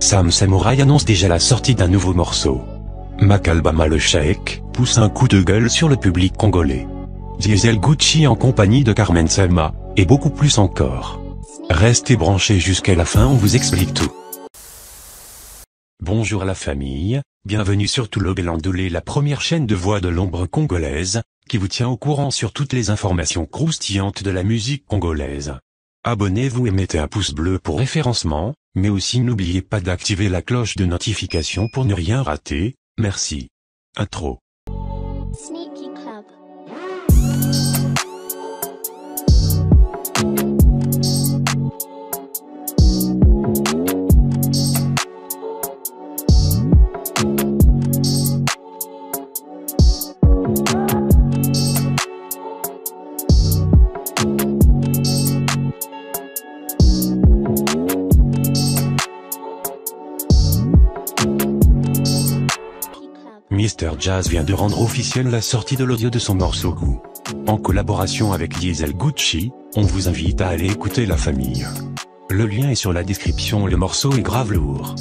Sam Samouraï annonce déjà la sortie d'un nouveau morceau. Makalbama le Cheikh pousse un coup de gueule sur le public congolais. Diesel Gucci en compagnie de Carmen Selma, et beaucoup plus encore. Restez branchés jusqu'à la fin, on vous explique tout. Bonjour la famille, bienvenue sur Toulobelandolé, la première chaîne de voix de l'ombre congolaise, qui vous tient au courant sur toutes les informations croustillantes de la musique congolaise. Abonnez-vous et mettez un pouce bleu pour référencement, mais aussi n'oubliez pas d'activer la cloche de notification pour ne rien rater, merci. Intro. Sneaky Club. Mr Jazz vient de rendre officielle la sortie de l'audio de son morceau Goût. En collaboration avec Diesel Gucci, on vous invite à aller écouter la famille. Le lien est sur la description, le morceau est grave lourd.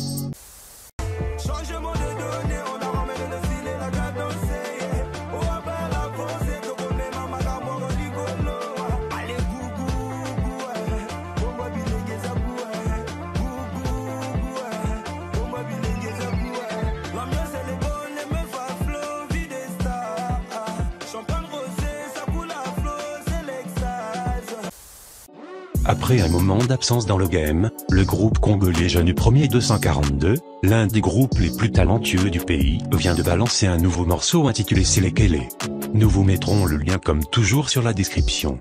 Après un moment d'absence dans le game, le groupe congolais Jeune Premier 242, l'un des groupes les plus talentueux du pays, vient de balancer un nouveau morceau intitulé Selekele. Nous vous mettrons le lien comme toujours sur la description.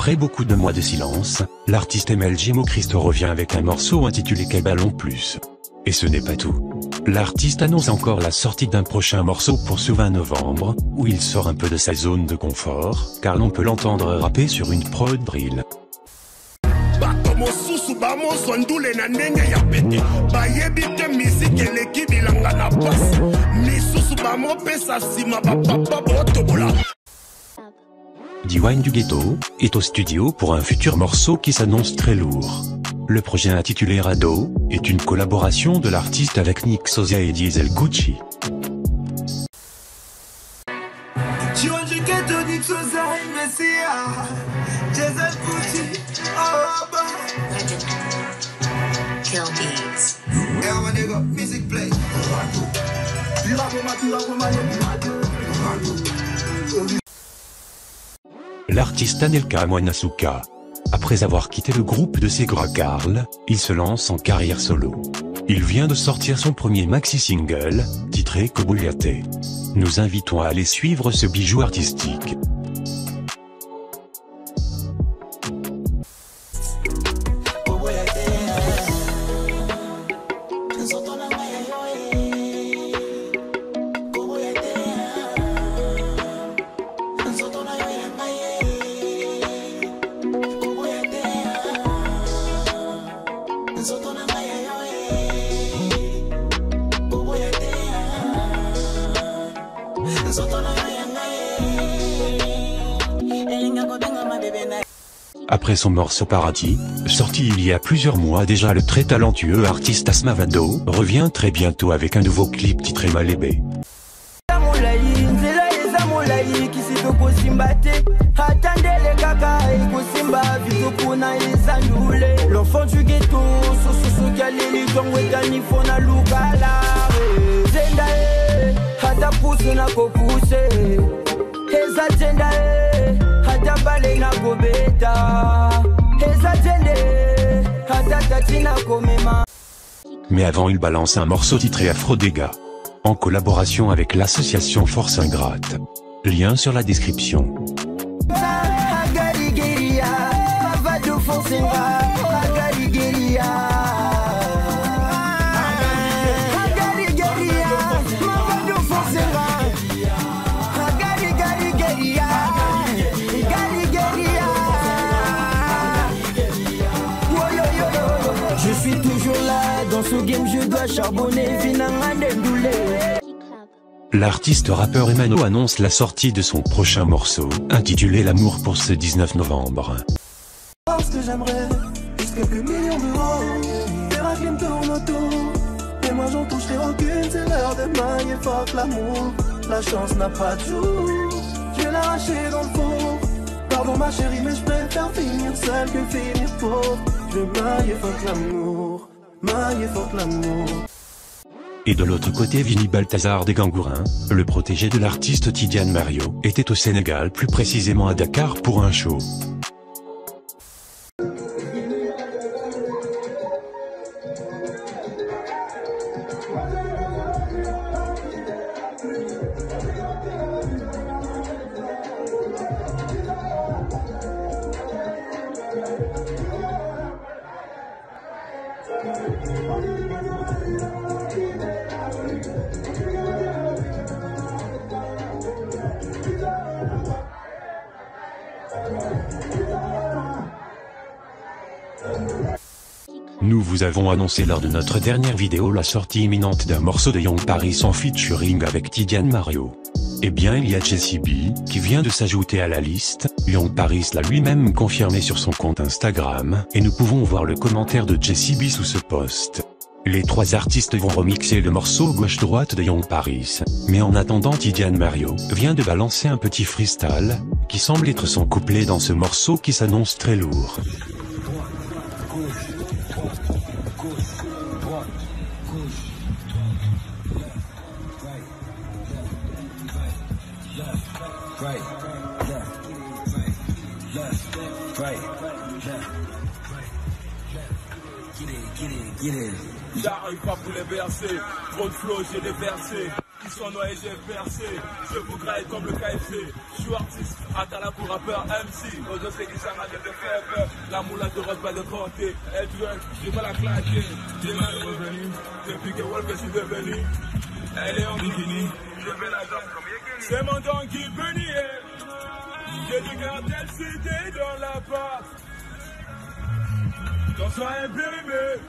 Après beaucoup de mois de silence, l'artiste MLG Mo Christo revient avec un morceau intitulé Quel ballon plus. Et ce n'est pas tout. L'artiste annonce encore la sortie d'un prochain morceau pour ce 20 novembre, où il sort un peu de sa zone de confort, car l'on peut l'entendre rapper sur une prod drill. Dwayne du Ghetto est au studio pour un futur morceau qui s'annonce très lourd. Le projet intitulé Rado est une collaboration de l'artiste avec Nick Sozia et Diesel Gucci. L'artiste Anelka Mwanasuka. Après avoir quitté le groupe de Segra Carl, il se lance en carrière solo. Il vient de sortir son premier maxi-single, titré Koboliate. Nous invitons à aller suivre ce bijou artistique. Après son morceau Paradis, sorti il y a plusieurs mois déjà, le très talentueux artiste Asmavado revient très bientôt avec un nouveau clip titré Malébé. L'enfant du ghetto, mais avant il balance un morceau titré Afrodega, en collaboration avec l'association Force Ingrate. Lien sur la description. Guerilla. game, je dois charbonner. Vinanga dédoulé. L'artiste rappeur Emano annonce la sortie de son prochain morceau, intitulé L'amour pour ce 19 novembre. Parce que j'aimerais juste quelques millions d'euros. Des raclines tournent autour. Et moi j'en toucherai aucune. C'est l'heure de manier fuck l'amour. La chance n'a pas de jour. Je vais l'arracher dans le four. Pardon ma chérie, mais je préfère finir seul que finir pauvre. Je vais mailler fuck l'amour. Mailler fuck l'amour. Et de l'autre côté, Vinny Balthazar des Gangourins, le protégé de l'artiste Tidiane Mario, était au Sénégal, plus précisément à Dakar pour un show. Nous vous avons annoncé lors de notre dernière vidéo la sortie imminente d'un morceau de Young Paris en featuring avec Tidiane Mario. Eh bien il y a Jessie B, qui vient de s'ajouter à la liste. Young Paris l'a lui-même confirmé sur son compte Instagram, et nous pouvons voir le commentaire de Jessie B sous ce post. Les trois artistes vont remixer le morceau gauche-droite de Young Paris, mais en attendant Tidiane Mario vient de balancer un petit freestyle, qui semble être son couplet dans ce morceau qui s'annonce très lourd. J'arrive pas pour les bercer, trop de flow j'ai déversé. Ils sont noyés j'ai percé, je vous graille comme le KFC. Je suis artiste, Atala pour rappeur MC. Aujourd'hui c'est qui ça m'a de faire peur. La moula de rose va de compter. Elle drunk, j'ai pas la claquer. J'ai mal revenu, depuis que Wolf je suis devenu. Elle est en bikini, je vais la jambe comme Yekini. C'est mon don qui peut nier. J'ai du cartel cité dans la part. Dans son imprimé.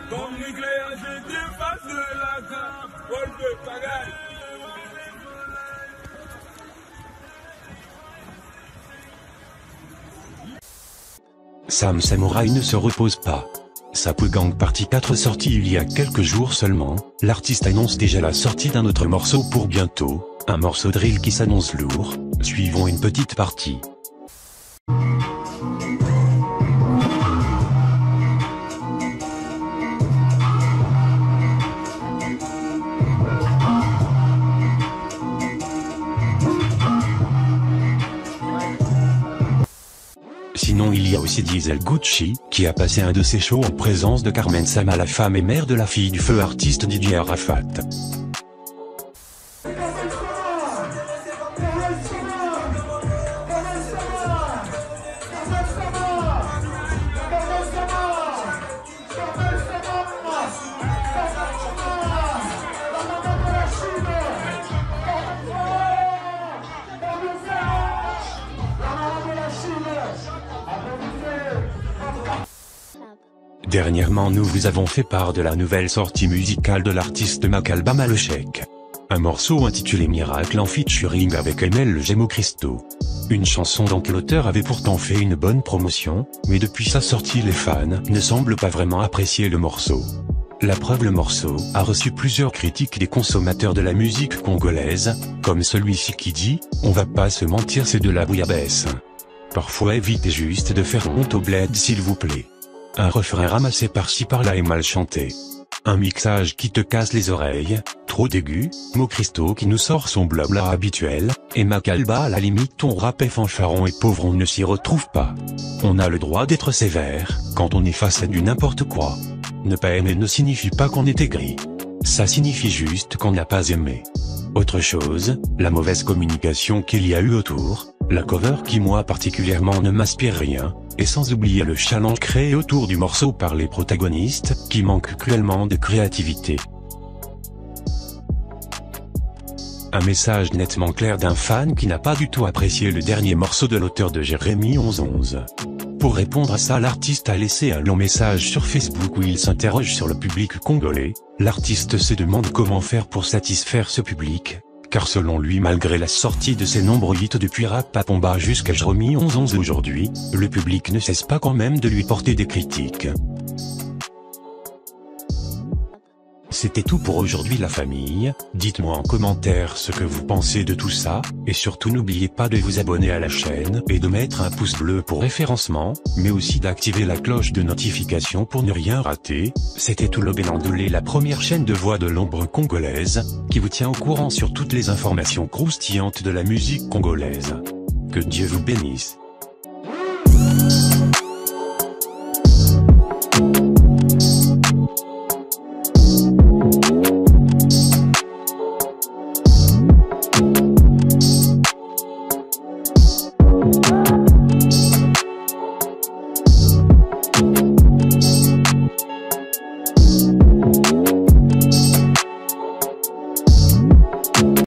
Comme nucléaire, je dépasse de la gamme. Wolf, pagaille. Sam Samouraï ne se repose pas. Sapu Gang Party 4 sorti il y a quelques jours seulement, l'artiste annonce déjà la sortie d'un autre morceau pour bientôt, un morceau drill qui s'annonce lourd. Suivons une petite partie. Sinon il y a aussi Diesel Gucci, qui a passé un de ses shows en présence de Carmen Sama, la femme et mère de la fille du feu artiste Didier Arafat. Dernièrement nous vous avons fait part de la nouvelle sortie musicale de l'artiste Makalba Malechek. Un morceau intitulé Miracle en featuring avec Emel le Gémeaux Christo. Une chanson dont l'auteur avait pourtant fait une bonne promotion, mais depuis sa sortie les fans ne semblent pas vraiment apprécier le morceau. La preuve, le morceau a reçu plusieurs critiques des consommateurs de la musique congolaise, comme celui-ci qui dit « On va pas se mentir, c'est de la bouillabaisse. Parfois évitez juste de faire honte au bled s'il vous plaît. » Un refrain ramassé par-ci par-là et mal chanté. Un mixage qui te casse les oreilles, trop d'aigus, Mo Christo qui nous sort son blabla habituel, et Makalba à la limite ton rap est fanfaron et pauvre on ne s'y retrouve pas. On a le droit d'être sévère, quand on est face à du n'importe quoi. Ne pas aimer ne signifie pas qu'on est aigri. Ça signifie juste qu'on n'a pas aimé. Autre chose, la mauvaise communication qu'il y a eu autour, la cover qui moi particulièrement ne m'inspire rien, et sans oublier le challenge créé autour du morceau par les protagonistes, qui manquent cruellement de créativité. Un message nettement clair d'un fan qui n'a pas du tout apprécié le dernier morceau de l'auteur de Jérémie 1111. Pour répondre à ça, l'artiste a laissé un long message sur Facebook où il s'interroge sur le public congolais. L'artiste se demande comment faire pour satisfaire ce public, car selon lui, malgré la sortie de ses nombreux hits depuis Rap Pomba jusqu'à Jérémie 1111 aujourd'hui, le public ne cesse pas quand même de lui porter des critiques. C'était tout pour aujourd'hui la famille, dites-moi en commentaire ce que vous pensez de tout ça, et surtout n'oubliez pas de vous abonner à la chaîne et de mettre un pouce bleu pour référencement, mais aussi d'activer la cloche de notification pour ne rien rater. C'était tout Lobelandolé, la première chaîne de voix de l'ombre congolaise, qui vous tient au courant sur toutes les informations croustillantes de la musique congolaise. Que Dieu vous bénisse.